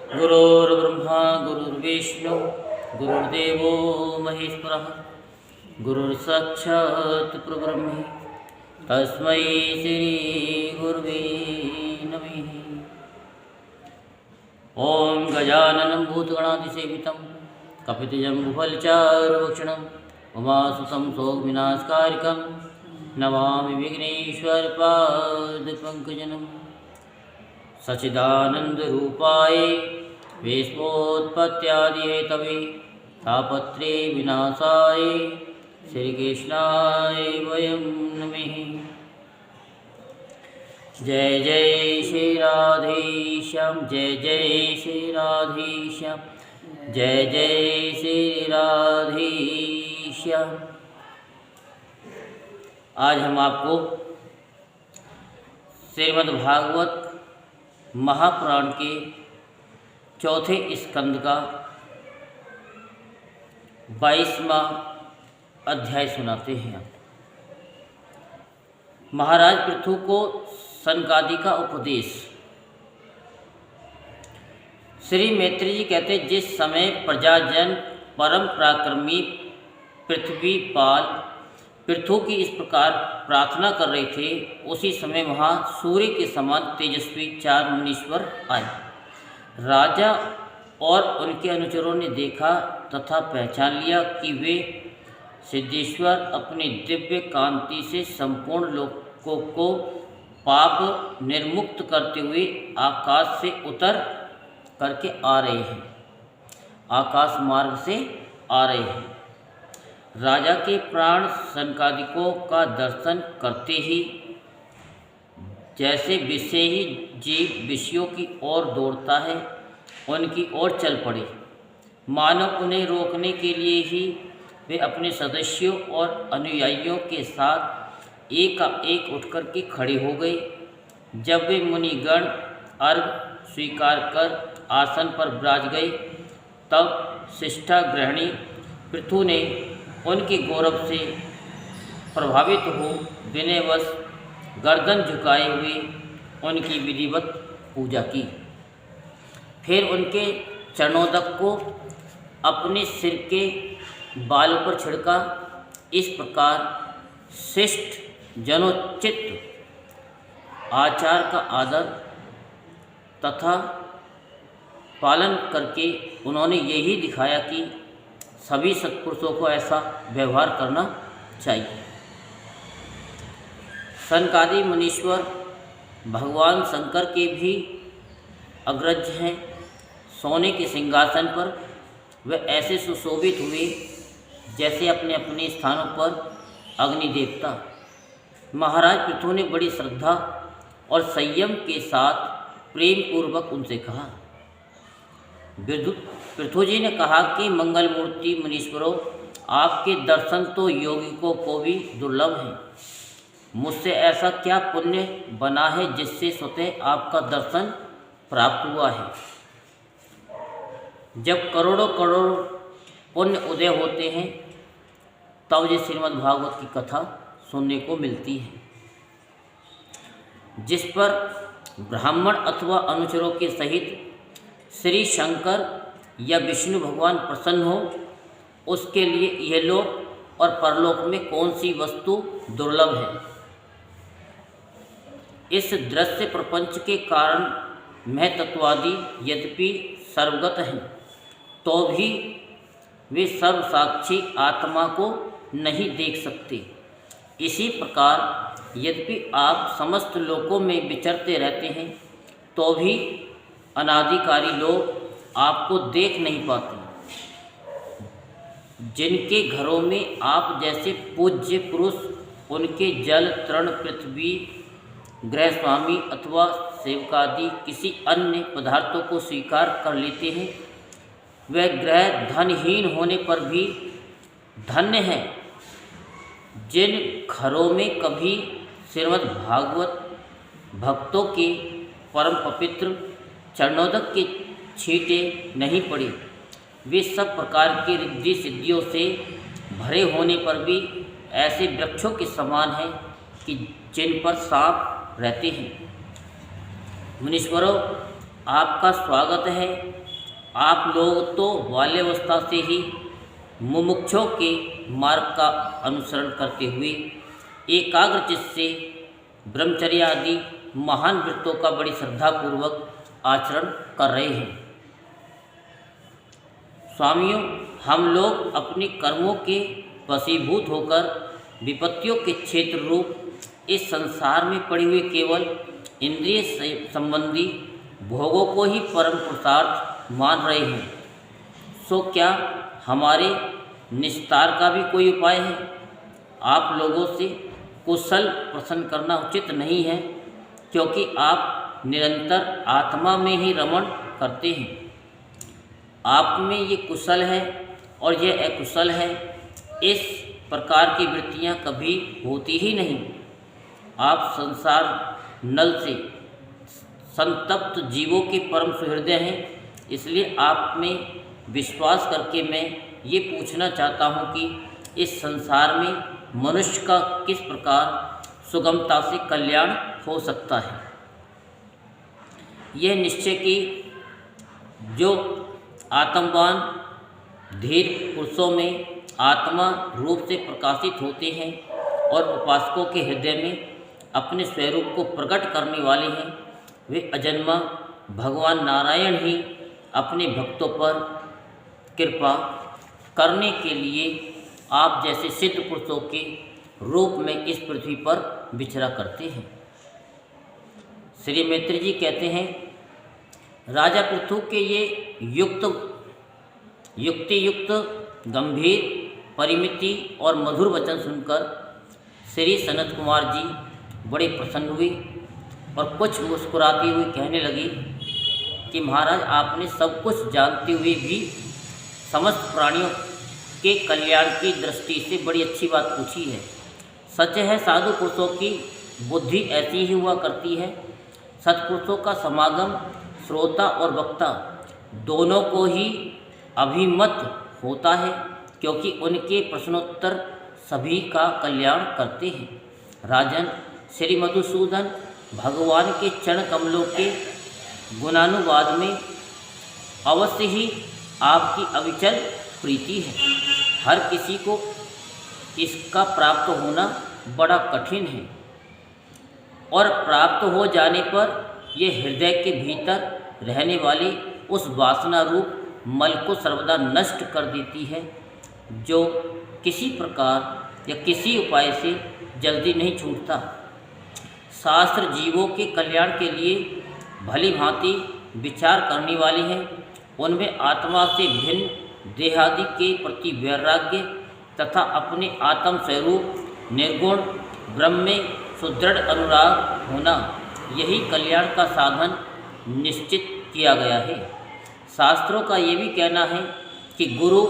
गुरुर्ब्रह्मा गुरुर्विष्णु गुरुर्देवो महेश्वरः गुरुर्साक्षात् परब्रह्म तस्मै श्री गुरुवे नमः। ओं गजाननं भूतगणाधिसेवितं कपितजम्बुफलचारुभक्षणं उमासुतं शोकविनाशकारिकं नमामि विघ्नेश्वरपादपङ्कजं। सच्चिदानन्दरूपाय विश्वोत्पत्त्यादिहेतवे तापत्रे विनाशाय श्रीकृष्णाय वयं नमः। जय जय श्री राधेश्याम, जय जय श्री राधेश्याम, जय जय श्री राधेश्याम। आज हम आपको श्रीमद्भागवत महापुराण के चौथे स्कंद का 22वां अध्याय सुनाते हैं। महाराज पृथु को सनकादि का उपदेश। श्री मैत्री जी कहते, जिस समय प्रजाजन परम पराक्रमी पृथ्वीपाल पृथु की इस प्रकार प्रार्थना कर रहे थे, उसी समय वहाँ सूर्य के समान तेजस्वी 4 मुनीश्वर आए। राजा और उनके अनुचरों ने देखा तथा पहचान लिया कि वे सिद्धेश्वर अपनी दिव्य कांति से संपूर्ण लोकों को पाप निर्मुक्त करते हुए आकाश से उतर करके आ रहे हैं, आकाश मार्ग से आ रहे हैं। राजा के प्राण सनकादिकों का दर्शन करते ही जैसे विषयी जीव विषयों की ओर दौड़ता है, उनकी ओर चल पड़े। मानव उन्हें रोकने के लिए ही वे अपने सदस्यों और अनुयायियों के साथ एक का एक उठकर के खड़े हो गए। जब वे मुनिगण अर्घ स्वीकार कर आसन पर विराज गए, तब शिष्टा गृहिणी पृथु ने उनके गौरव से प्रभावित हो विनयवश गर्दन झुकाए हुए उनकी विधिवत पूजा की। फिर उनके चरणोदक को अपने सिर के बालों पर छिड़का। इस प्रकार शिष्ट जनोचित आचार का आदर तथा पालन करके उन्होंने यही दिखाया कि सभी सत्पुरुषों को ऐसा व्यवहार करना चाहिए। सनकादि मुनीश्वर भगवान शंकर के भी अग्रज हैं। सोने के सिंहासन पर वे ऐसे सुशोभित हुए जैसे अपने अपने स्थानों पर अग्नि देवता। महाराज पृथु ने बड़ी श्रद्धा और संयम के साथ प्रेम पूर्वक उनसे कहा। पृथु जी ने कहा कि मंगलमूर्ति मुनीश्वरों, आपके दर्शन तो यौगिकों को भी दुर्लभ हैं। मुझसे ऐसा क्या पुण्य बना है जिससे स्वतः आपका दर्शन प्राप्त हुआ है। जब करोड़ों करोड़ पुण्य उदय होते हैं, तब ये श्रीमद्भागवत की कथा सुनने को मिलती है, जिस पर ब्राह्मण अथवा अनुचरों के सहित श्री शंकर या विष्णु भगवान प्रसन्न हो। उसके लिए यह लोक और परलोक में कौन सी वस्तु दुर्लभ है। इस दृश्य प्रपंच के कारण महतत्वादी यद्यपि सर्वगत हैं, तो भी वे सर्वसाक्षी आत्मा को नहीं देख सकते। इसी प्रकार यद्यपि आप समस्त लोकों में विचरते रहते हैं, तो भी अनाधिकारी लोग आपको देख नहीं पाते। जिनके घरों में आप जैसे पूज्य पुरुष उनके जल तृण पृथ्वी गृह स्वामी अथवा सेवकादि किसी अन्य पदार्थों को स्वीकार कर लेते हैं, वह ग्रह धनहीन होने पर भी धन्य है। जिन घरों में कभी श्रीमद्भागवत भक्तों के परम पवित्र चरणोदक के छींटे नहीं पड़े, वे सब प्रकार की रिद्धि सिद्धियों से भरे होने पर भी ऐसे वृक्षों के समान हैं कि जिन पर सांप रहते हैं। मुनीश्वरों, आपका स्वागत है। आप लोग तो बाल्यावस्था से ही मुमुक्षों के मार्ग का अनुसरण करते हुए एकाग्रचित्त से ब्रह्मचर्य आदि महान व्रतों का बड़ी श्रद्धापूर्वक आचरण कर रहे हैं। स्वामियों, हम लोग अपने कर्मों के वशीभूत होकर विपत्तियों के क्षेत्र रूप इस संसार में पड़े हुए केवल इंद्रिय संबंधी भोगों को ही परम पुरुषार्थ मान रहे हैं। सो क्या हमारे निस्तार का भी कोई उपाय है? आप लोगों से कुशल प्रश्न करना उचित नहीं है, क्योंकि आप निरंतर आत्मा में ही रमण करते हैं। आप में ये कुशल है और यह अकुशल है, इस प्रकार की वृत्तियाँ कभी होती ही नहीं। आप संसार नल से संतप्त जीवों के परम सुहृदय हैं, इसलिए आप में विश्वास करके मैं ये पूछना चाहता हूँ कि इस संसार में मनुष्य का किस प्रकार सुगमता से कल्याण हो सकता है। यह निश्चय कि जो आत्मवान धीर पुरुषों में आत्मा रूप से प्रकाशित होते हैं और उपासकों के हृदय में अपने स्वरूप को प्रकट करने वाले हैं, वे अजन्मा भगवान नारायण ही अपने भक्तों पर कृपा करने के लिए आप जैसे सिद्ध पुरुषों के रूप में इस पृथ्वी पर विचरा करते हैं। श्री मैत्री जी कहते हैं, राजा पृथु के ये युक्ति युक्त गंभीर परिमिति और मधुर वचन सुनकर श्री सनत कुमार जी बड़े प्रसन्न हुए और कुछ मुस्कुराती हुई कहने लगी कि महाराज, आपने सब कुछ जानते हुए भी समस्त प्राणियों के कल्याण की दृष्टि से बड़ी अच्छी बात पूछी है। सच है, साधु पुरुषों की बुद्धि ऐसी ही हुआ करती है। सत्पुरुषों का समागम श्रोता और वक्ता दोनों को ही अभिमत होता है, क्योंकि उनके प्रश्नोत्तर सभी का कल्याण करते हैं। राजन, श्री मधुसूदन भगवान के चरण कमलों के गुणानुवाद में अवश्य ही आपकी अविचल प्रीति है। हर किसी को इसका प्राप्त होना बड़ा कठिन है, और प्राप्त हो जाने पर यह हृदय के भीतर रहने वाली उस वासना रूप मल को सर्वदा नष्ट कर देती है, जो किसी प्रकार या किसी उपाय से जल्दी नहीं छूटता। शास्त्र जीवों के कल्याण के लिए भली भांति विचार करने वाले हैं। उनमें आत्मा से भिन्न देहादि के प्रति वैराग्य तथा अपने आत्म स्वरूप निर्गुण ब्रह्म में सुदृढ़ अनुराग होना, यही कल्याण का साधन निश्चित किया गया है। शास्त्रों का ये भी कहना है कि गुरु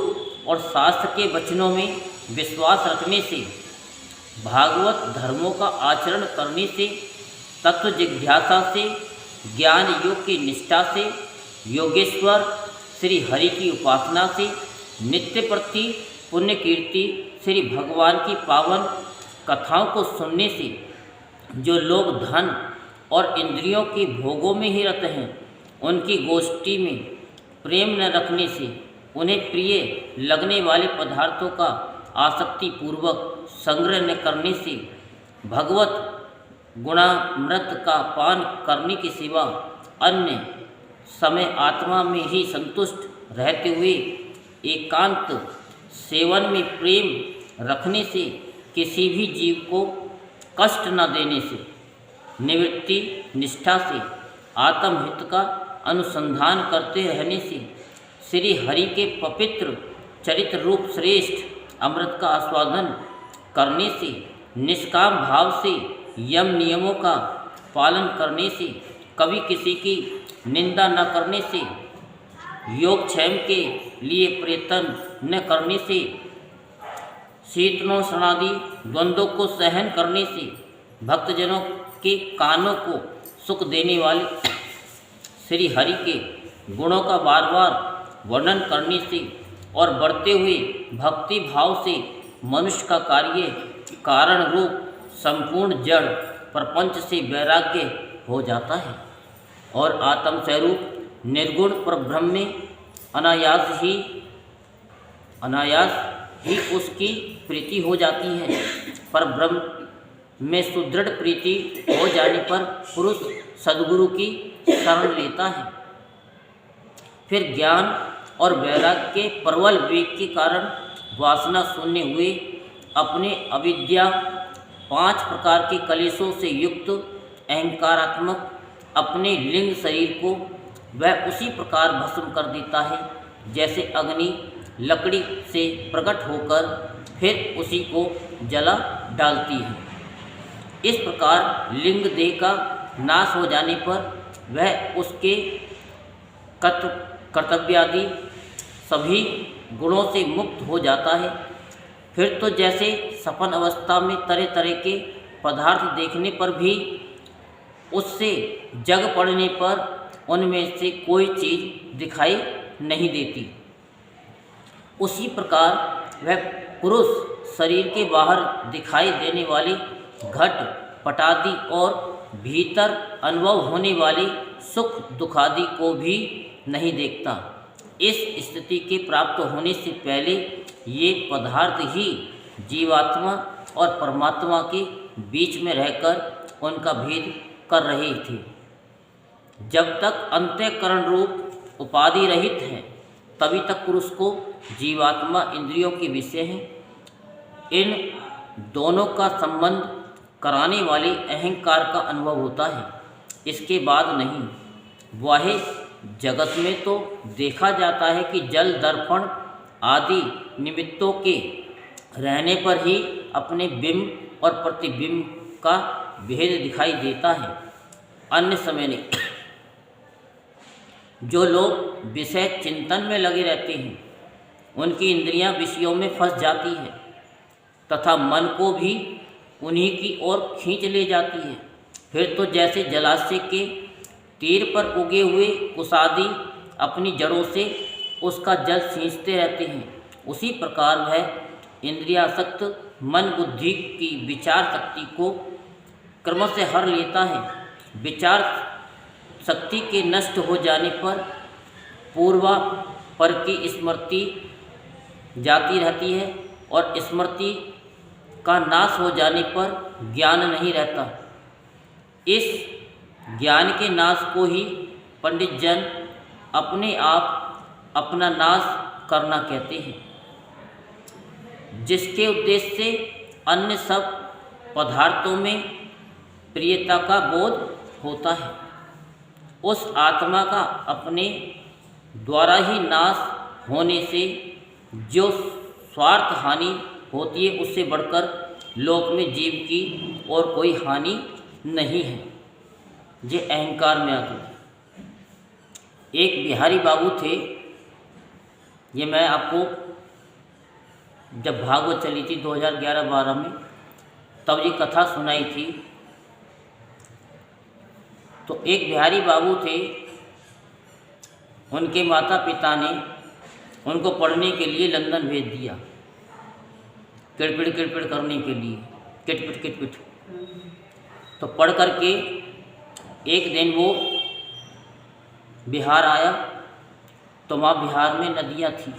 और शास्त्र के वचनों में विश्वास रखने से, भागवत धर्मों का आचरण करने से, तत्व जिज्ञासा से, ज्ञान योग की निष्ठा से, योगेश्वर श्री हरि की उपासना से, नित्य प्रति पुण्य कीर्ति श्री भगवान की पावन कथाओं को सुनने से, जो लोग धन और इंद्रियों के भोगों में ही रत हैं, उनकी गोष्ठी में प्रेम न रखने से, उन्हें प्रिय लगने वाले पदार्थों का आसक्ति पूर्वक संग्रह न करने से, भगवत गुणामृत का पान करने के सिवा अन्य समय आत्मा में ही संतुष्ट रहते हुए एकांत सेवन में प्रेम रखने से, किसी भी जीव को कष्ट न देने से, निवृत्ति निष्ठा से, आत्महित का अनुसंधान करते रहने से, श्री हरि के पवित्र चरित्र रूप श्रेष्ठ अमृत का आस्वादन करने से, निष्काम भाव से यम नियमों का पालन करने से, कभी किसी की निंदा न करने से, योगक्षेम के लिए प्रयत्न न करने से, शीतोष्णादि द्वंद्वों को सहन करने से, भक्तजनों के कानों को सुख देने वाले श्री हरि के गुणों का बार बार वर्णन करने से और बढ़ते हुए भक्ति भाव से मनुष्य का कार्य कारण रूप संपूर्ण जड़ प्रपंच से वैराग्य हो जाता है और आत्म स्वरूप निर्गुण परब्रह्म में अनायास ही उसकी प्रीति हो जाती है। परब्रह्म में सुदृढ़ प्रीति हो जाने पर पुरुष सद्गुरु की शरण लेता है। फिर ज्ञान और वैराग्य के प्रबल वेग के कारण वासना शून्य हुए अपने अविद्या 5 प्रकार के कलेशों से युक्त अहंकारात्मक अपने लिंग शरीर को वह उसी प्रकार भस्म कर देता है जैसे अग्नि लकड़ी से प्रकट होकर फिर उसी को जला डालती है। इस प्रकार लिंग देह का नाश हो जाने पर वह उसके कर्तव्यादि सभी गुणों से मुक्त हो जाता है। फिर तो जैसे सपन अवस्था में तरह तरह के पदार्थ देखने पर भी उससे जग पड़ने पर उनमें से कोई चीज़ दिखाई नहीं देती, उसी प्रकार वह पुरुष शरीर के बाहर दिखाई देने वाले घट पटादि और भीतर अनुभव होने वाले सुख दुखादि को भी नहीं देखता। इस स्थिति के प्राप्त होने से पहले ये पदार्थ ही जीवात्मा और परमात्मा के बीच में रहकर उनका भेद कर रहे थे। जब तक अंतःकरण रूप उपाधि रहित है तभी तक पुरुष को जीवात्मा इंद्रियों के विषय है। इन दोनों का संबंध कराने वाले अहंकार का अनुभव होता है, इसके बाद नहीं। बाह्य जगत में तो देखा जाता है कि जल दर्पण आदि निमित्तों के रहने पर ही अपने बिंब और प्रतिबिंब का भेद दिखाई देता है, अन्य समय नहीं। जो लोग विषय चिंतन में लगे रहते हैं उनकी इंद्रियां विषयों में फंस जाती है तथा मन को भी उन्हीं की ओर खींच ले जाती है। फिर तो जैसे जलाशय के तीर पर उगे हुए कुसादी अपनी जड़ों से उसका जल सींचते रहते हैं, उसी प्रकार वह इंद्रियासक्त मन बुद्धि की विचार शक्ति को क्रम से हर लेता है। विचार शक्ति के नष्ट हो जाने पर पूर्वा पर की स्मृति जाती रहती है और स्मृति का नाश हो जाने पर ज्ञान नहीं रहता। इस ज्ञान के नाश को ही पंडित जन अपने आप अपना नाश करना कहते हैं, जिसके उद्देश्य से अन्य सब पदार्थों में प्रियता का बोध होता है। उस आत्मा का अपने द्वारा ही नाश होने से जो स्वार्थ हानि होती है उससे बढ़कर लोक में जीव की और कोई हानि नहीं है। ये अहंकार में आते हैं। एक बिहारी बाबू थे, ये मैं आपको जब भागवत चली थी 2011-12 में तब ये कथा सुनाई थी। तो एक बिहारी बाबू थे, उनके माता पिता ने उनको पढ़ने के लिए लंदन भेज दिया, किड़पिड़ करने के लिए, किटपिट। तो पढ़ कर के एक दिन वो बिहार आया तो वहाँ बिहार में नदियाँ थी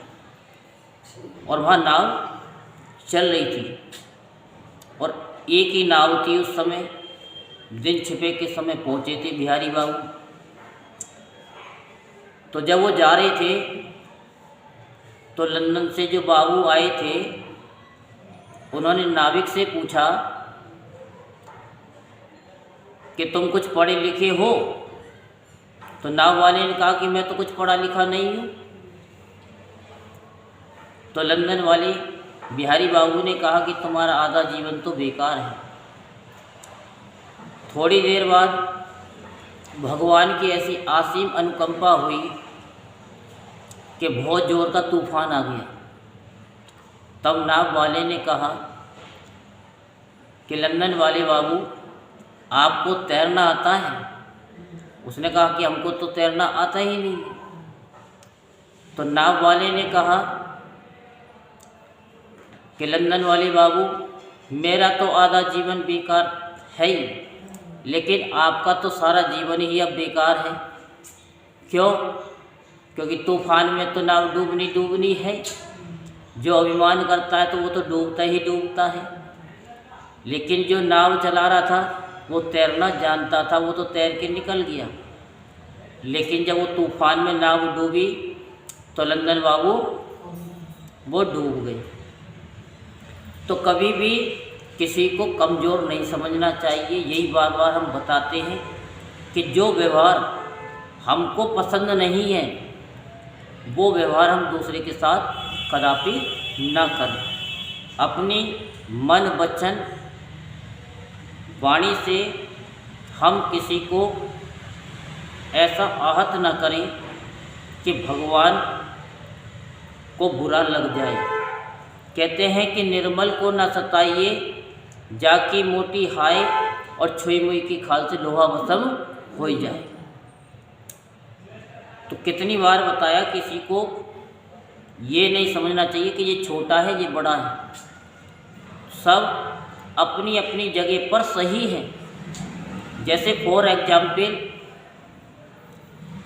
और वहाँ नाव चल रही थी और एक ही नाव थी। उस समय दिन छिपे के समय पहुँचे थे बिहारी बाबू। तो जब वो जा रहे थे तो लंदन से जो बाबू आए थे उन्होंने नाविक से पूछा कि तुम कुछ पढ़े लिखे हो? तो नाव वाले ने कहा कि मैं तो कुछ पढ़ा लिखा नहीं हूँ। तो लंदन वाले बिहारी बाबू ने कहा कि तुम्हारा आधा जीवन तो बेकार है। थोड़ी देर बाद भगवान की ऐसी असीम अनुकंपा हुई कि बहुत जोर का तूफान आ गया। तब नाव वाले ने कहा कि लंदन वाले बाबू आपको तैरना आता है? उसने कहा कि हमको तो तैरना आता ही नहीं। तो नाव वाले ने कहा कि लंदन वाले बाबू मेरा तो आधा जीवन बेकार है ही, लेकिन आपका तो सारा जीवन ही अब बेकार है, क्यों? क्योंकि तूफान में तो नाव डूबनी है। जो अभिमान करता है तो वो तो डूबता ही डूबता है। लेकिन जो नाव चला रहा था वो तैरना जानता था, वो तो तैर के निकल गया। लेकिन जब वो तूफान में नाव डूबी तो लंदन बाबू वो डूब गए। तो कभी भी किसी को कमज़ोर नहीं समझना चाहिए। यही बार बार हम बताते हैं कि जो व्यवहार हमको पसंद नहीं है वो व्यवहार हम दूसरे के साथ कदापि ना करें। अपनी मन वचन वाणी से हम किसी को ऐसा आहत ना करें कि भगवान को बुरा लग जाए। कहते हैं कि निर्मल को ना सताइए, जाकी मोटी हाय, और छुई मुई की खाल से लोहा भस्म हो जाए। तो कितनी बार बताया, किसी को ये नहीं समझना चाहिए कि ये छोटा है ये बड़ा है। सब अपनी अपनी जगह पर सही है। जैसे फॉर एग्जाम्पल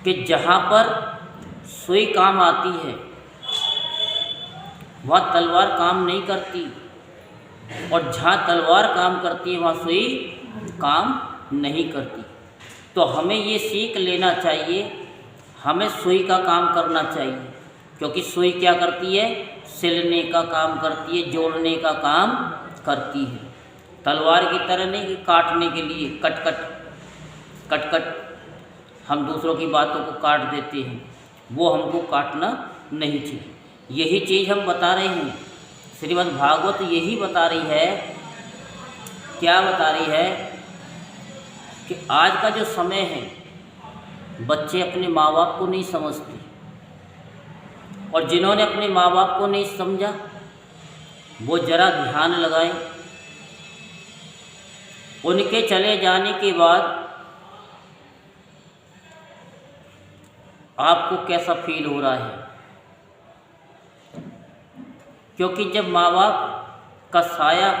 कि जहाँ पर सुई काम आती है वहाँ तलवार काम नहीं करती, और जहाँ तलवार काम करती है वहाँ सुई काम नहीं करती। तो हमें ये सीख लेना चाहिए, हमें सुई का काम करना चाहिए। क्योंकि सुई क्या करती है? सिलने का काम करती है, जोड़ने का काम करती है। तलवार की तरह नहीं कि काटने के लिए कट कट हम दूसरों की बातों को काट देते हैं, वो हमको काटना नहीं चाहिए। यही चीज़ हम बता रहे हैं। श्रीमद् भागवत यही बता रही है। क्या बता रही है? कि आज का जो समय है बच्चे अपने माँ बाप को नहीं समझते, और जिन्होंने अपने माँ बाप को नहीं समझा वो ज़रा ध्यान लगाएं। उनके चले जाने के बाद आपको कैसा फील हो रहा है? क्योंकि जब माँ बाप का साया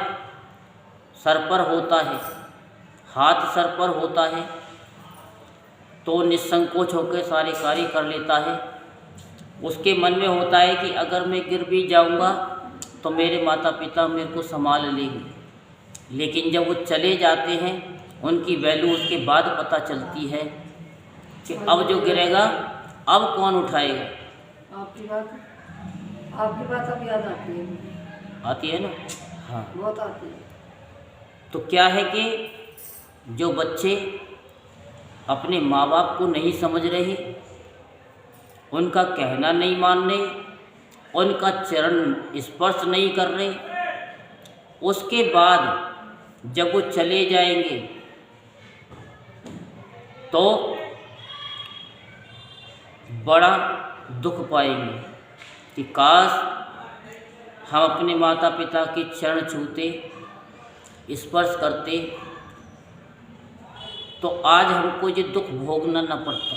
सर पर होता है, हाथ सर पर होता है, तो निसंकोच होकर सारे कार्य कर लेता है। उसके मन में होता है कि अगर मैं गिर भी जाऊंगा तो मेरे माता पिता मेरे को संभाल लेंगे। लेकिन जब वो चले जाते हैं उनकी वैल्यू उसके बाद पता चलती है कि अब जो गिरेगा अब कौन उठाएगा। आपकी बात अब याद आती है मुझे। आती है ना? हाँ, बहुत आती है। तो क्या है कि जो बच्चे अपने माँ बाप को नहीं समझ रहे, उनका कहना नहीं मान रहे, उनका चरण स्पर्श नहीं कर रहे, उसके बाद जब वो चले जाएंगे तो बड़ा दुख पाएंगे कि काश हम अपने माता पिता के चरण छूते, स्पर्श करते, तो आज हमको ये दुख भोगना न पड़ता।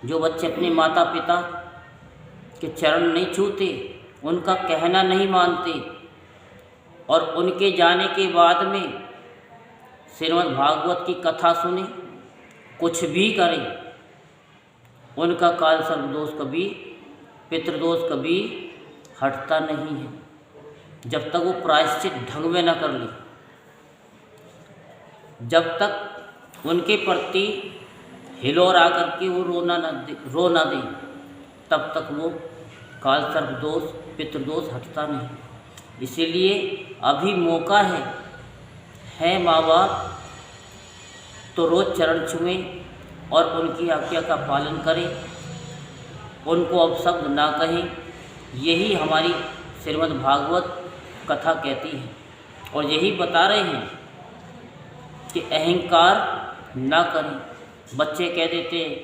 जो बच्चे अपने माता पिता के चरण नहीं छूते, उनका कहना नहीं मानते, और उनके जाने के बाद में श्रीमद् भागवत की कथा सुने, कुछ भी करें, उनका काल सर्वदोष कभी, पितृदोष कभी हटता नहीं है जब तक वो प्रायश्चित ढंग में न कर ले। जब तक उनके प्रति हिलोर आकर के वो रो ना दे, तब तक वो काल सर्वदोष पितृदोष हटता नहीं। इसीलिए अभी मौका है माँ बाप तो रोज़ चरण छुएं और उनकी आज्ञा का पालन करें, उनको अपशब्द ना कहें। यही हमारी श्रीमद् भागवत कथा कहती है, और यही बता रहे हैं कि अहंकार ना करें। बच्चे कह देते हैं,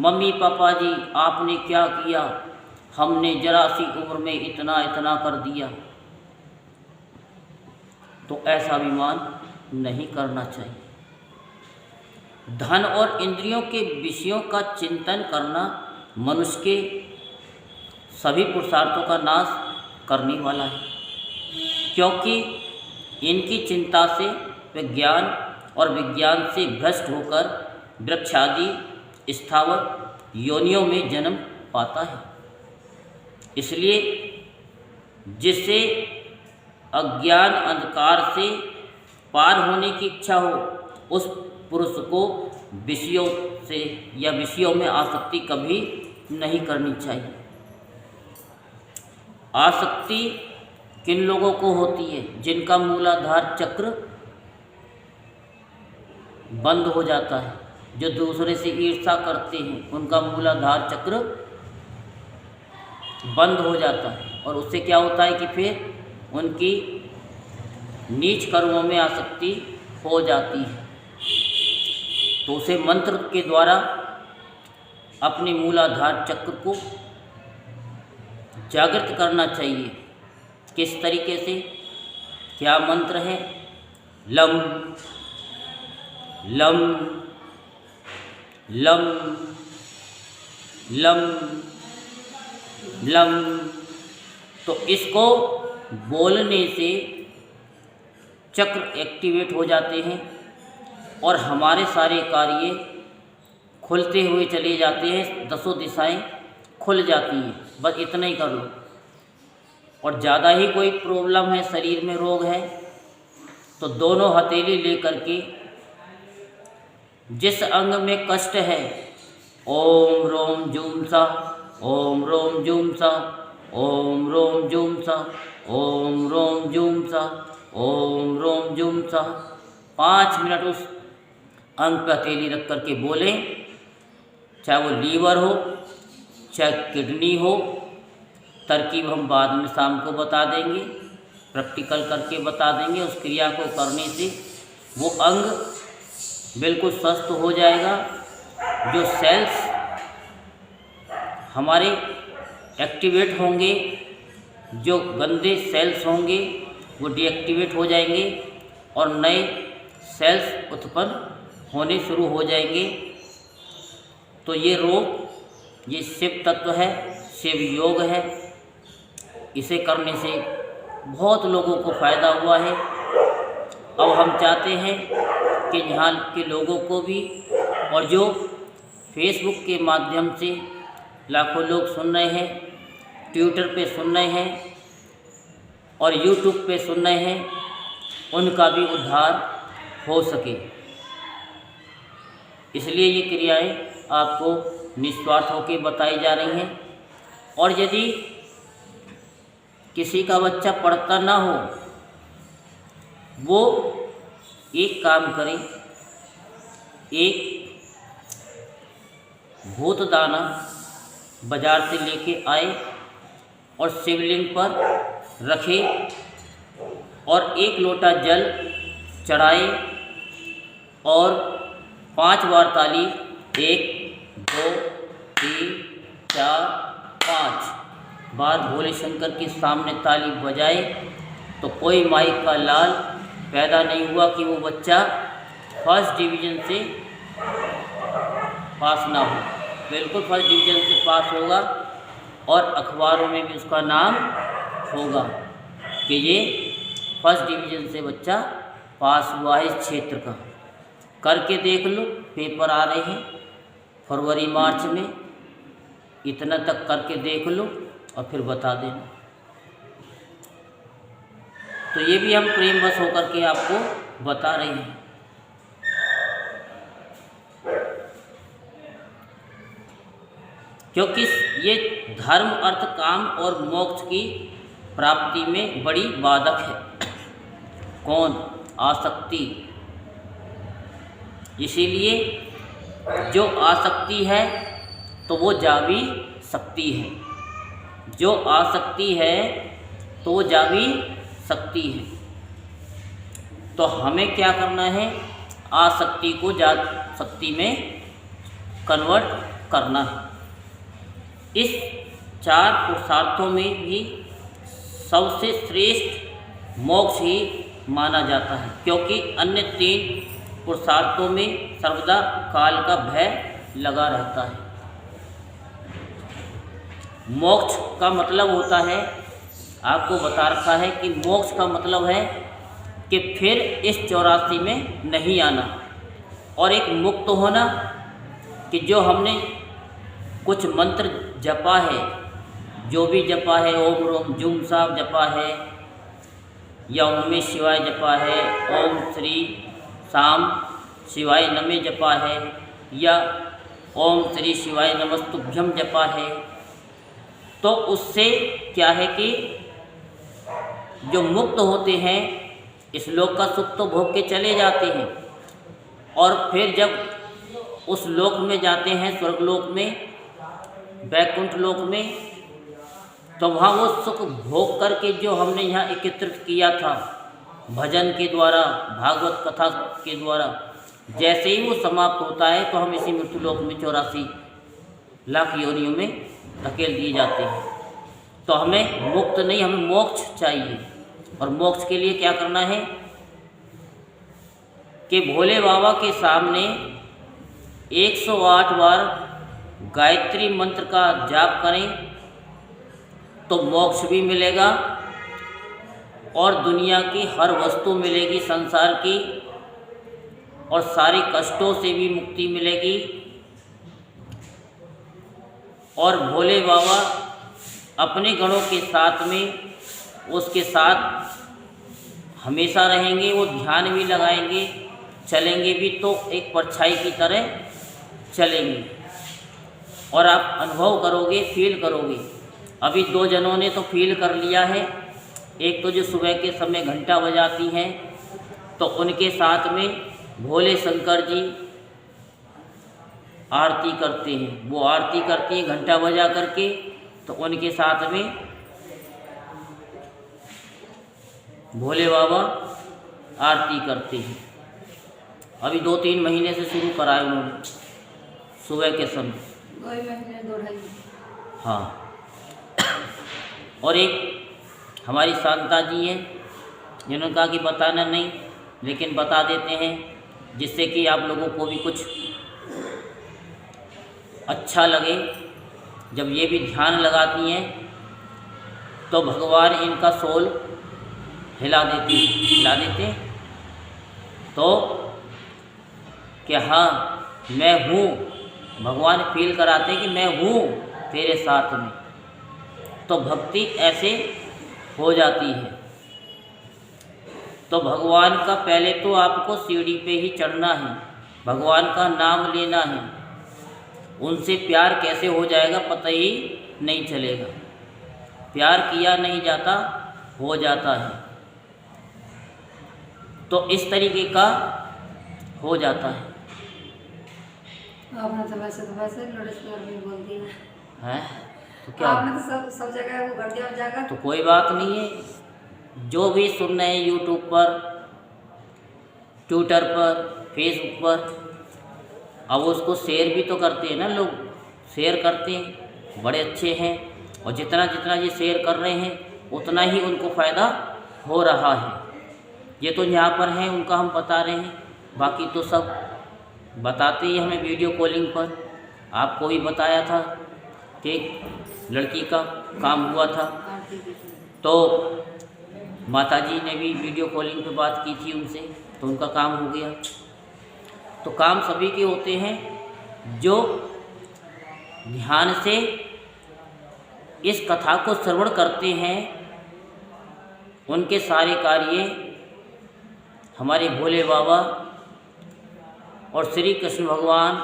मम्मी पापा जी आपने क्या किया, हमने जरा सी उम्र में इतना इतना कर दिया। तो ऐसा अभिमान नहीं करना चाहिए। धन और इंद्रियों के विषयों का चिंतन करना मनुष्य के सभी पुरुषार्थों का नाश करने वाला है, क्योंकि इनकी चिंता से वे ज्ञान और विज्ञान से भ्रष्ट होकर वृक्षादि स्थावर योनियों में जन्म पाता है। इसलिए जिससे अज्ञान अंधकार से पार होने की इच्छा हो, उस पुरुष को विषयों से या विषयों में आसक्ति कभी नहीं करनी चाहिए। आसक्ति किन लोगों को होती है? जिनका मूलाधार चक्र बंद हो जाता है, जो दूसरे से ईर्ष्या करते हैं, उनका मूलाधार चक्र बंद हो जाता है और उससे क्या होता है कि फिर उनकी नीच कर्मों में आसक्ति हो जाती है। तो उसे मंत्र के द्वारा अपने मूलाधार चक्र को जागृत करना चाहिए। किस तरीके से? क्या मंत्र है? Lump lump lump lump lump. तो इसको बोलने से चक्र एक्टिवेट हो जाते हैं और हमारे सारे कार्य खुलते हुए चले जाते हैं, दसों दिशाएं खुल जाती हैं। बस इतना ही कर लो। और ज़्यादा ही कोई प्रॉब्लम है, शरीर में रोग है, तो दोनों हथेली लेकर के जिस अंग में कष्ट है, ओम रोम जूम सा, ओम रोम जूम सा, ओम रोम जूम सा, ओम रोम जूम सा, ओम रोम जूम सा, 5 मिनट उस अंग पर हथेली रख करके बोलें। चाहे वो लीवर हो, चाहे किडनी हो। तरकीब हम बाद में शाम को बता देंगे, प्रैक्टिकल करके बता देंगे। उस क्रिया को करने से वो अंग बिल्कुल स्वस्थ हो जाएगा। जो सेल्स हमारे एक्टिवेट होंगे, जो गंदे सेल्स होंगे वो डीएक्टिवेट हो जाएंगे और नए सेल्स उत्पन्न होने शुरू हो जाएंगे। तो ये रोग, ये शिव तत्व है, शिव योग है। इसे करने से बहुत लोगों को फ़ायदा हुआ है। अब हम चाहते हैं कि यहाँ के लोगों को भी, और जो फेसबुक के माध्यम से लाखों लोग सुन रहे हैं, ट्विटर पे सुन रहे हैं और यूट्यूब पे सुन रहे हैं, उनका भी उद्धार हो सके। इसलिए ये क्रियाएं आपको निस्वार्थ होकर बताई जा रही हैं। और यदि किसी का बच्चा पढ़ता ना हो, वो एक काम करें, एक भूत दाना बाजार से लेके आए और शिवलिंग पर रखे और 1 लोटा जल चढ़ाए और 5 बार ताली, 1 2 3 4 5 बार भोले शंकर के सामने ताली बजाए, तो कोई माई का लाल पैदा नहीं हुआ कि वो बच्चा फर्स्ट डिवीज़न से पास ना हो। बिल्कुल फर्स्ट डिवीज़न से पास होगा और अखबारों में भी उसका नाम होगा कि ये फर्स्ट डिवीज़न से बच्चा पास हुआ है इस क्षेत्र का। करके देख लो, पेपर आ रहे हैं फरवरी मार्च में, इतना तक करके देख लो और फिर बता देना। तो ये भी हम प्रेम बस होकर के आपको बता रहे हैं। क्योंकि ये धर्म, अर्थ, काम और मोक्ष की प्राप्ति में बड़ी बाधक है। कौन? आसक्ति। इसीलिए जो आसक्ति है तो वो जा भी सकती है, जो आसक्ति है तो वो जा भी सकती है। तो हमें क्या करना है? आसक्ति को जा शक्ति में कन्वर्ट करना है। इस 4 पुरुषार्थों में भी सबसे श्रेष्ठ मोक्ष ही माना जाता है, क्योंकि अन्य 3 पुरुषार्थों में सर्वदा काल का भय लगा रहता है। मोक्ष का मतलब होता है, आपको बता रखा है कि मोक्ष का मतलब है कि फिर इस 84 में नहीं आना, और एक मुक्त होना कि जो हमने कुछ मंत्र जपा है, जो भी जपा है, ओम रोम जुम साहब जपा है, या ओम नमः शिवाय जपा है, ओम श्री शाम शिवाय नमे जपा है, या ओम श्री शिवाय नमस्तुभ्यम जपा है, तो उससे क्या है कि जो मुक्त होते हैं इस लोक का सुख तो भोग के चले जाते हैं, और फिर जब उस लोक में जाते हैं, स्वर्गलोक में, वैकुंठ लोक में, तो वहाँ वो सुख भोग करके जो हमने यहाँ एकत्रित किया था भजन के द्वारा, भागवत कथा के द्वारा, जैसे ही वो समाप्त होता है तो हम इसी मृत्युलोक में 84 लाख योनियों में धकेल दिए जाते हैं। तो हमें मुक्त नहीं, हमें मोक्ष चाहिए। और मोक्ष के लिए क्या करना है कि भोले बाबा के सामने 108 बार गायत्री मंत्र का जाप करें तो मोक्ष भी मिलेगा और दुनिया की हर वस्तु मिलेगी संसार की, और सारे कष्टों से भी मुक्ति मिलेगी। और भोले बाबा अपने गणों के साथ में उसके साथ हमेशा रहेंगे, वो ध्यान भी लगाएंगे, चलेंगे भी तो एक परछाई की तरह चलेंगे, और आप अनुभव करोगे, फील करोगे। अभी 2 जनों ने तो फील कर लिया है। एक तो जो सुबह के समय घंटा बजाती हैं तो उनके साथ में भोले शंकर जी आरती करते हैं, वो आरती करती हैं घंटा बजा करके, तो उनके साथ में भोले बाबा आरती करते हैं। अभी 2-3 महीने से शुरू कराए उन्होंने सुबह के समय, 2 महीने 2-2.5। हाँ। और एक हमारी शांता जी हैं जिन्होंने कहा कि बताना नहीं, लेकिन बता देते हैं जिससे कि आप लोगों को भी कुछ अच्छा लगे। जब ये भी ध्यान लगाती हैं तो भगवान इनका सोल हिला देते तो कि हाँ मैं हूँ, भगवान फील कराते कि मैं हूँ तेरे साथ में, तो भक्ति ऐसे हो जाती है। तो भगवान का पहले तो आपको सीढ़ी पे ही चढ़ना है, भगवान का नाम लेना है, उनसे प्यार कैसे हो जाएगा पता ही नहीं चलेगा। प्यार किया नहीं जाता, हो जाता है। तो इस तरीके का हो जाता है। आपने तो वैसे लड़ेश्वर भी बोल दिया है तो क्या, आपने तो सब जगह वो कर दिया जाएगा। तो कोई बात नहीं है। जो भी सुन रहे हैं यूट्यूब पर, ट्विटर पर, फेसबुक पर, अब उसको शेयर भी तो करते हैं ना लोग, शेयर करते हैं, बड़े अच्छे हैं। और जितना जितना ये शेयर कर रहे हैं उतना ही उनको फ़ायदा हो रहा है। ये तो यहाँ पर हैं उनका हम बता रहे हैं, बाकी तो सब बताते ही हमें वीडियो कॉलिंग पर। आपको भी बताया था कि लड़की का काम हुआ था, तो माताजी ने भी वीडियो कॉलिंग पे बात की थी उनसे, तो उनका काम हो गया। तो काम सभी के होते हैं जो ध्यान से इस कथा को श्रवण करते हैं, उनके सारे कार्य हमारे भोले बाबा और श्री कृष्ण भगवान,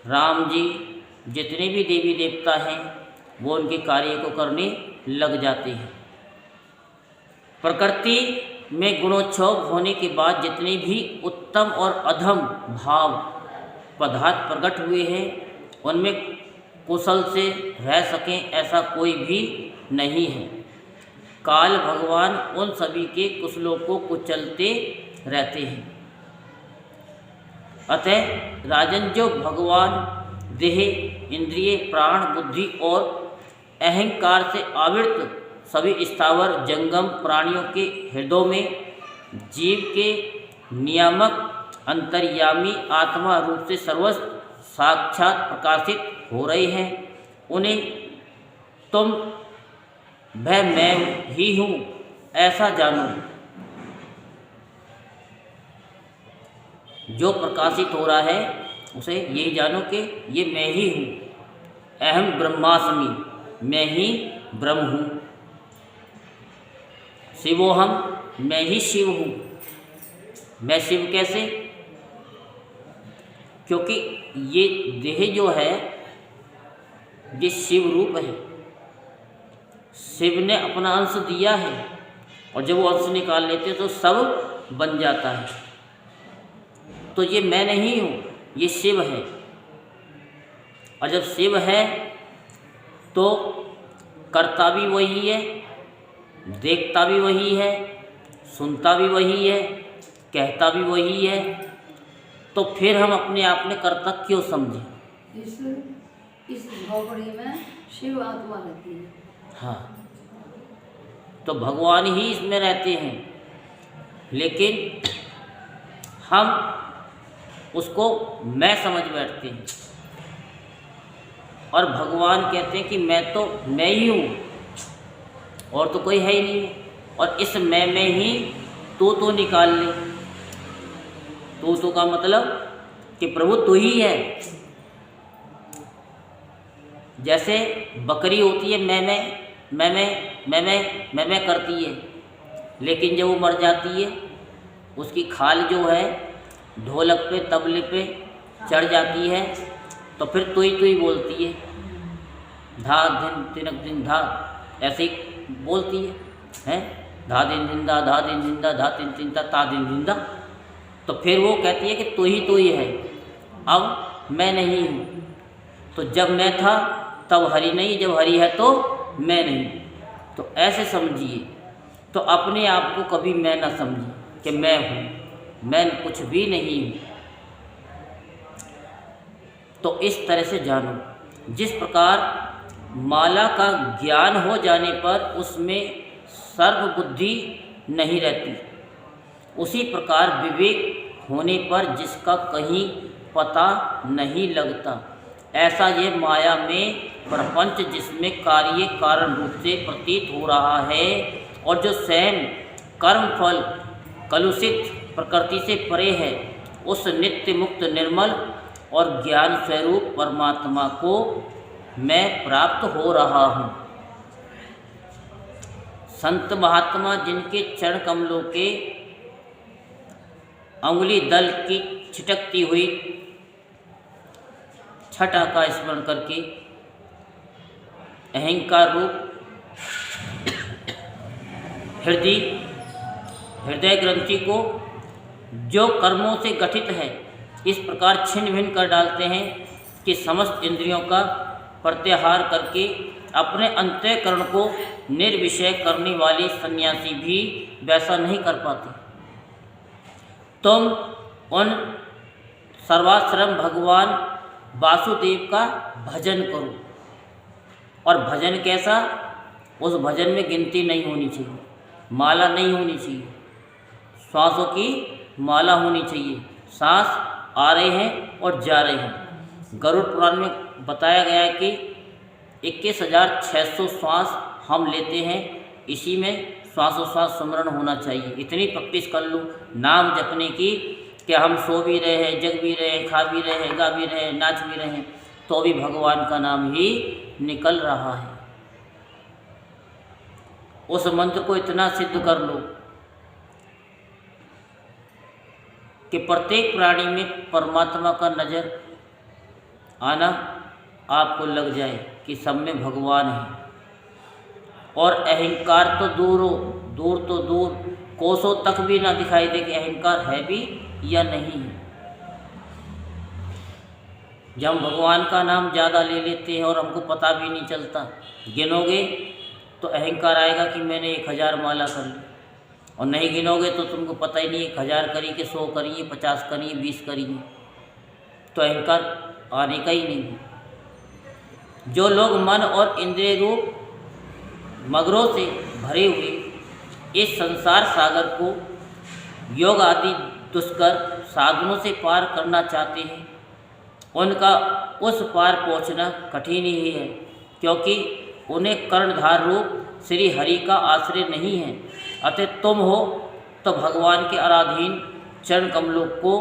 राम जी, जितने भी देवी देवता हैं वो उनके कार्य को करने लग जाते हैं। प्रकृति में गुणोत्सव होने के बाद जितने भी उत्तम और अधम भाव पदार्थ प्रकट हुए हैं उनमें कुशल से रह सकें ऐसा कोई भी नहीं है। काल भगवान उन सभी के कुशलों को कुचलते रहते हैं। अतः राजन, जो भगवान देह, इंद्रिय, प्राण, बुद्धि और अहंकार से आवृत सभी स्थावर जंगम प्राणियों के हृदयों में जीव के नियामक अंतर्यामी आत्मा रूप से सर्वस्व साक्षात प्रकाशित हो रहे हैं, उन्हें तुम वह मैं ही हूँ ऐसा जानो। जो प्रकाशित हो रहा है उसे यही जानो कि ये मैं ही हूँ। अहम ब्रह्मास्मि, मैं ही ब्रह्म हूँ। शिवोहम, मैं ही शिव हूँ। मैं शिव कैसे? क्योंकि ये देह जो है ये शिव रूप है। शिव ने अपना अंश दिया है और जब वो अंश निकाल लेते तो सब बन जाता है। तो ये मैं नहीं हूँ, ये शिव है। और जब शिव है तो करता भी वही है, देखता भी वही है, सुनता भी वही है, कहता भी वही है। तो फिर हम अपने आप में कर्ता क्यों समझें? इस झोपड़ी में शिव आत्मा रहती है। हाँ, तो भगवान ही इसमें रहते हैं, लेकिन हम उसको मैं समझ बैठते हैं। और भगवान कहते हैं कि मैं ही हूँ और तो कोई है ही नहीं। और इस मैं में ही तो निकाल ले। तो का मतलब कि प्रभु तू ही है। जैसे बकरी होती है मैं करती है, लेकिन जब वो मर जाती है उसकी खाल जो है ढोलक पे तबले पे चढ़ जाती है तो फिर तू ही बोलती है, धा दिन तिनक दिन धा, ऐसे ही बोलती है धा दिन जिंदा, धा दिन जिंदा, धा दिन जिंदा, ता दिन जिंदा। तो फिर वो कहती है कि तू ही है, अब मैं नहीं हूँ। तो जब मैं था तब हरि नहीं, जब हरि है तो मैं नहीं। तो ऐसे समझिए। तो अपने आप को कभी मैं ना समझिए कि मैं हूँ, मैं कुछ भी नहीं हूँ। तो इस तरह से जानो। जिस प्रकार माला का ज्ञान हो जाने पर उसमें सर्वबुद्धि नहीं रहती, उसी प्रकार विवेक होने पर जिसका कहीं पता नहीं लगता, ऐसा ये माया में प्रपंच जिसमें कार्य कारण रूप से प्रतीत हो रहा है और जो स्वयं कर्म फल कलुषित प्रकृति से परे है, उस नित्य मुक्त निर्मल और ज्ञान स्वरूप परमात्मा को मैं प्राप्त हो रहा हूँ। संत महात्मा जिनके चरण कमलों के अंगुली दल की छिटकती हुई छटा का स्मरण करके अहंकार रूप हृदय ग्रंथि को जो कर्मों से गठित है इस प्रकार छिन्न भिन्न कर डालते हैं कि समस्त इंद्रियों का प्रत्याहार करके अपने अंतःकरण को निर्विषय करने वाले सन्यासी भी वैसा नहीं कर पाते। तुम उन सर्वाश्रम भगवान वासुदेव का भजन करो। और भजन कैसा? उस भजन में गिनती नहीं होनी चाहिए, माला नहीं होनी चाहिए, श्वासों की माला होनी चाहिए। सांस आ रहे हैं और जा रहे हैं। गरुड़ पुराण में बताया गया है कि 21,600 श्वास हम लेते हैं, इसी में श्वासोश्वास सुमरण होना चाहिए। इतनी प्रैक्टिस कर लो नाम जपने की कि हम सो भी रहे हैं, जग भी रहे हैं, खा भी रहे हैं, गा भी रहे हैं, नाच भी रहे हैं, तो भी भगवान का नाम ही निकल रहा है। उस मंत्र को इतना सिद्ध कर लो कि प्रत्येक प्राणी में परमात्मा का नज़र आना आपको लग जाए कि सब में भगवान है। और अहंकार तो दूर कोसों तक भी ना दिखाई दे कि अहंकार है भी या नहीं है। जब हम भगवान का नाम ज़्यादा ले लेते हैं और हमको पता भी नहीं चलता, गिनोगे तो अहंकार आएगा कि मैंने 1000 माला कर ली, और नहीं गिनोगे तो तुमको पता ही नहीं 1000 करी कि 100 करी, 50 करी, 20 करी। तो अहंकार आने का ही नहीं है। जो लोग मन और इंद्रिय रूप मगरों से भरे हुए इस संसार सागर को योग आदि दुष्कर साधनों से पार करना चाहते हैं, उनका उस पार पहुंचना कठिन ही है, क्योंकि उन्हें कर्णधार रूप श्री हरि का आश्रय नहीं है। अतः तुम हो तो भगवान के आराधीन चरण कमलों को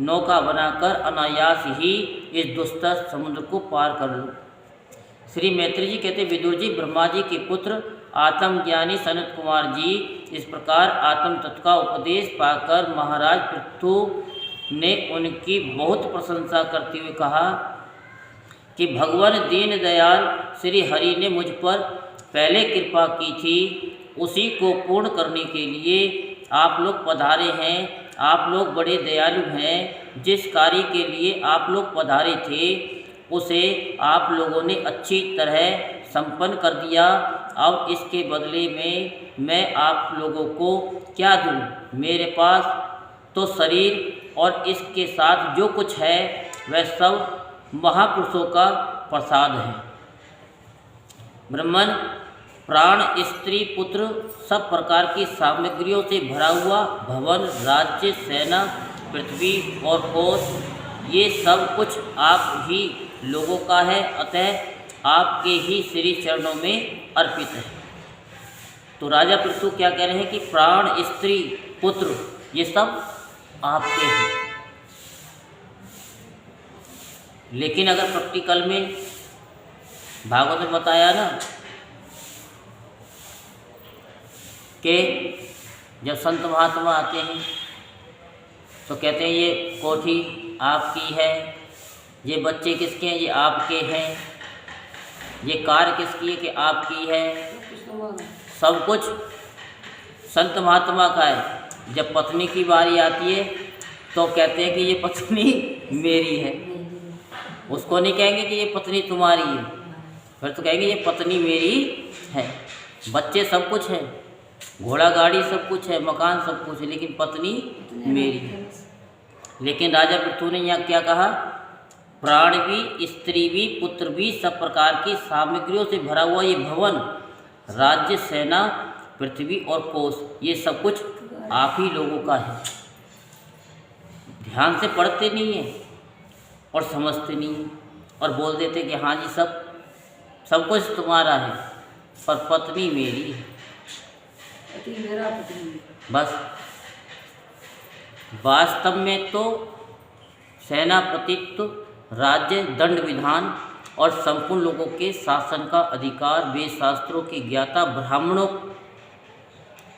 नौका बनाकर अनायास ही इस दुस्तर समुद्र को पार कर लो। श्री मैत्री जी कहते विदुर जी ब्रह्मा जी के पुत्र आत्मज्ञानी सनत कुमार जी इस प्रकार आत्म तत्व का उपदेश पाकर महाराज पृथु ने उनकी बहुत प्रशंसा करते हुए कहा कि भगवान दीन दयाल श्री हरि ने मुझ पर पहले कृपा की थी, उसी को पूर्ण करने के लिए आप लोग पधारे हैं। आप लोग बड़े दयालु हैं। जिस कार्य के लिए आप लोग पधारे थे उसे आप लोगों ने अच्छी तरह संपन्न कर दिया। अब इसके बदले में मैं आप लोगों को क्या दूं? मेरे पास तो शरीर और इसके साथ जो कुछ है वह सब महापुरुषों का प्रसाद है। ब्राह्मण प्राण स्त्री पुत्र सब प्रकार की सामग्रियों से भरा हुआ भवन राज्य सेना पृथ्वी और कोश ये सब कुछ आप ही लोगों का है, अतः आपके ही श्री चरणों में अर्पित है। तो राजा पृथु क्या कह रहे हैं कि प्राण स्त्री पुत्र ये सब आपके हैं। लेकिन अगर प्रैक्टिकल में भागवत में बताया ना कि जब संत महात्मा आते हैं तो कहते हैं ये कोठी आपकी है, ये बच्चे किसके हैं, ये आपके हैं, ये कार किसकी है कि आपकी है, सब कुछ संत महात्मा का है। जब पत्नी की बारी आती है तो कहते हैं कि ये पत्नी मेरी है, उसको नहीं कहेंगे कि ये पत्नी तुम्हारी है, फिर तो कहेंगे ये पत्नी मेरी है। बच्चे सब कुछ है, घोड़ा गाड़ी सब कुछ है, मकान सब कुछ है, लेकिन पत्नी मेरी है। लेकिन राजा पृथु ने यहाँ क्या कहा, प्राण भी स्त्री भी पुत्र भी सब प्रकार की सामग्रियों से भरा हुआ ये भवन राज्य सेना पृथ्वी और कोश ये सब कुछ आप ही लोगों का है। ध्यान से पढ़ते नहीं हैं और समझते नहीं हैं और बोल देते कि हाँ जी सब कुछ तुम्हारा है, पर पत्नी मेरी है, मेरा पत्नी। बस वास्तव में तो सेनापतित्व राज्य दंड विधान और संपूर्ण लोगों के शासन का अधिकार वेद शास्त्रों के ज्ञाता ब्राह्मणों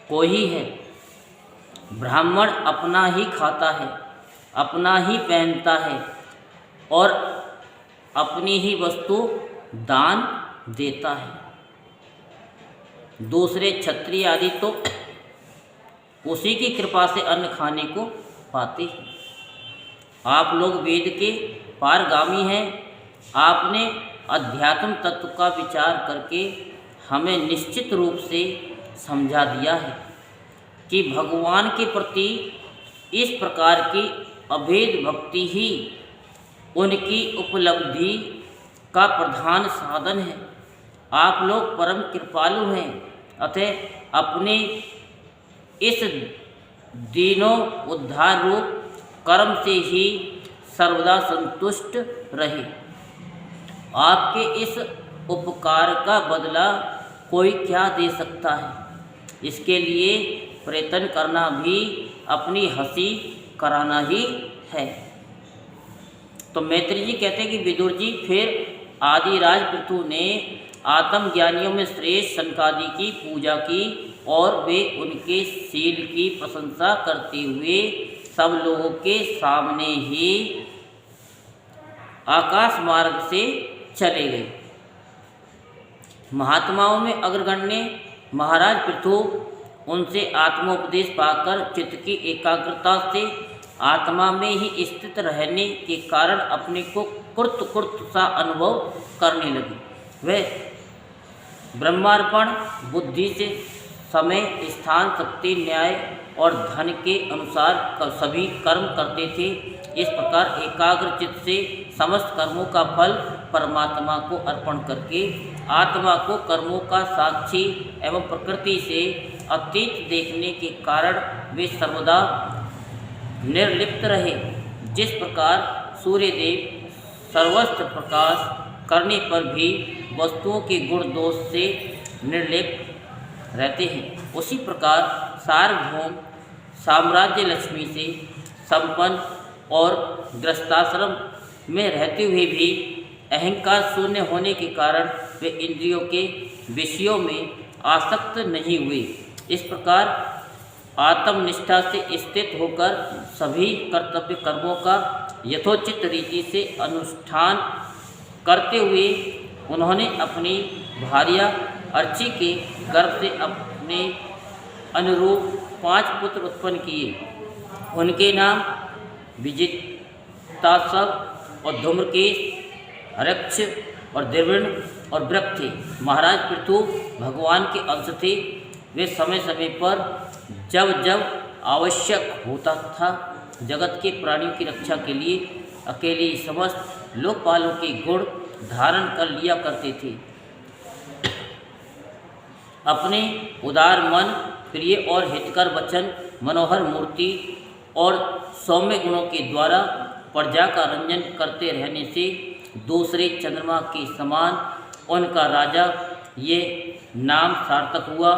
को ही है। ब्राह्मण अपना ही खाता है, अपना ही पहनता है और अपनी ही वस्तु दान देता है। दूसरे क्षत्रिय आदि तो उसी की कृपा से अन्न खाने को पाते हैं। आप लोग वेद के पारगामी हैं। आपने अध्यात्म तत्व का विचार करके हमें निश्चित रूप से समझा दिया है कि भगवान के प्रति इस प्रकार की अभेद भक्ति ही उनकी उपलब्धि का प्रधान साधन है। आप लोग परम कृपालु हैं, अतः अपने इस दीनों उद्धार रूप कर्म से ही सर्वदा संतुष्ट रहे। आपके इस उपकार का बदला कोई क्या दे सकता है? इसके लिए प्रयत्न करना भी अपनी हंसी कराना ही है। तो मैत्री जी कहते हैं कि विदुर जी फिर आदिराज पृथु ने आत्मज्ञानियों में श्रेष्ठ सनकादि की पूजा की और वे उनके शील की प्रशंसा करते हुए सब लोगों के सामने ही आकाश मार्ग से चले गए। महात्माओं में अग्रगण्य महाराज पृथु उनसे आत्मोपदेश पाकर चित्त की एकाग्रता से आत्मा में ही स्थित रहने के कारण अपने को कुर्त सा अनुभव करने लगे। वह ब्रह्मार्पण बुद्धि से समय स्थान शक्ति न्याय और धन के अनुसार सभी कर्म करते थे। इस प्रकार एकाग्र चित्त से समस्त कर्मों का फल परमात्मा को अर्पण करके आत्मा को कर्मों का साक्षी एवं प्रकृति से अतीत देखने के कारण वे सर्वदा निर्लिप्त रहे। जिस प्रकार सूर्यदेव सर्वस्त्र प्रकाश करने पर भी वस्तुओं के गुण दोष से निर्लिप्त रहते हैं, उसी प्रकार सार्वभौम साम्राज्य लक्ष्मी से संपन्न और गृहस्थाश्रम में रहते हुए भी अहंकार शून्य होने के कारण वे इंद्रियों के विषयों में आसक्त नहीं हुए। इस प्रकार आत्मनिष्ठा से स्थित होकर सभी कर्तव्य कर्मों का यथोचित रीति से अनुष्ठान करते हुए उन्होंने अपनी भार्या अर्ची के गर्भ से अपने अनुरूप 5 पुत्र उत्पन्न किए। उनके नाम विजितासव और धूम्रकेश, हरक्ष और द्रविण और वृक्ष थे। महाराज पृथु भगवान के अंश थे। वे समय समय पर जब जब आवश्यक होता था जगत के प्राणियों की रक्षा के लिए अकेले ही समस्त लोकपालों के गुण धारण कर लिया करते थे। अपने उदार मन, प्रिय और हितकर वचन, मनोहर मूर्ति और सौम्य गुणों के द्वारा प्रजा का रंजन करते रहने से दूसरे चंद्रमा के समान उनका राजा ये नाम सार्थक हुआ।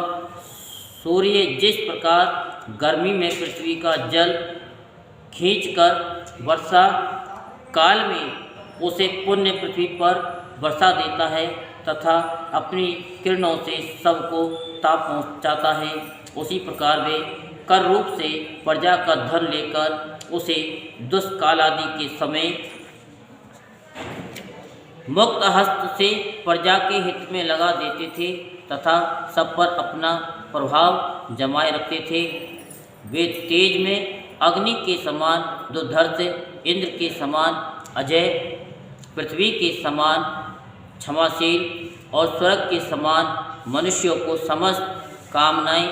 सूर्य जिस प्रकार गर्मी में पृथ्वी का जल खींचकर वर्षा काल में उसे पुण्य पृथ्वी पर वर्षा देता है तथा अपनी किरणों से सबको ताप पहुँचाता है, उसी प्रकार वे कर रूप से प्रजा का धन लेकर उसे दुष्काल आदि के समय मुक्त हस्त से प्रजा के हित में लगा देते थे तथा सब पर अपना प्रभाव जमाए रखते थे। वे तेज में अग्नि के समान दुर्धर्ष, इंद्र के समान अजय, पृथ्वी के समान क्षमाशील और स्वर्ग के समान मनुष्यों को समस्त कामनाएं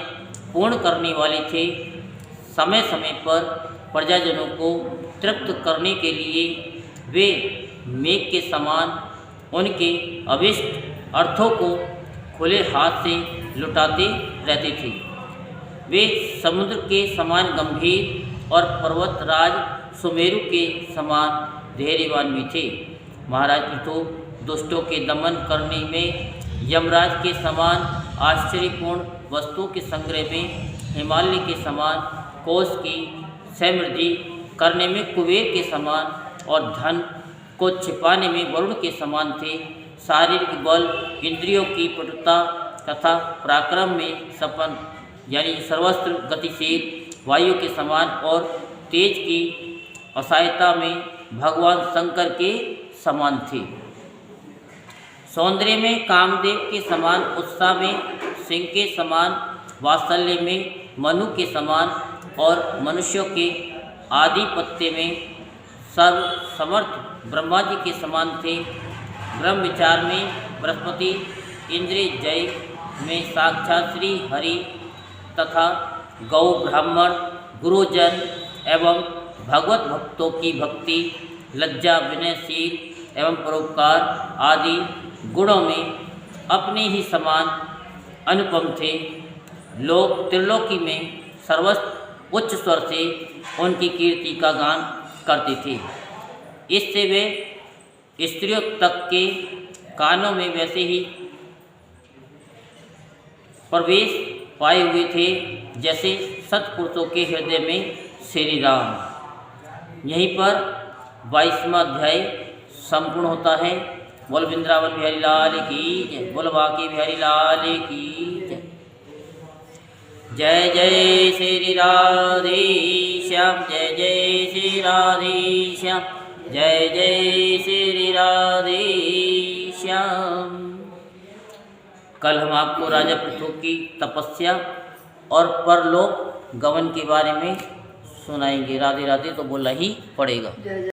पूर्ण करने वाले थे। समय समय पर प्रजाजनों को तृप्त करने के लिए वे मेघ के समान उनके अभिष्ट अर्थों को खुले हाथ से लुटाते रहते थे। वे समुद्र के समान गंभीर और पर्वतराज सुमेरु के समान धैर्यवान भी थे। महाराज पृथु दुष्टों के दमन करने में यमराज के समान आश्चर्यपूर्ण वस्तुओं के संग्रह में हिमालय के समान, कोष की समृद्धि करने में कुबेर के समान और धन को छिपाने में वरुण के समान थे। शारीरिक बल, इंद्रियों की पटुता तथा पराक्रम में संपन्न यानी सर्वस्त्र गतिशील वायु के समान और तेज की असहायता में भगवान शंकर के समान थे। सौंदर्य में कामदेव के समान, उत्साह में सिंह के समान, वात्सल्य में मनु के समान और मनुष्यों के आधिपत्य में सर्वसमर्थ ब्रह्मा जी के समान थे। ब्रह्म विचार में बृहस्पति, इंद्रिय जय में साक्षात श्री हरि तथा गौ ब्राह्मण, गुरुजन एवं भगवत भक्तों की भक्ति, लज्जा, विनयशील एवं परोपकार आदि गुणों में अपने ही समान अनुपम थे। लोग त्रिलोकी में सर्वस्व उच्च स्वर से उनकी कीर्ति का गान करते थे। इससे वे स्त्रियों तक के कानों में वैसे ही प्रवेश पाए हुए थे जैसे सत्पुरुषों के हृदय में श्री राम। यहीं पर 22वां अध्याय संपूर्ण होता है। बोल वृंदावन बिहारी लाल की जय, बोल बांके बिहारी लाल की जय। जय जय श्री राधे श्याम, जय जय श्री राधे श्याम, जय जय श्री राधे श्याम। कल हम आपको राजा पृथु की तपस्या और परलोक गमन के बारे में सुनाएंगे। राधे राधे तो बोलना ही पड़ेगा।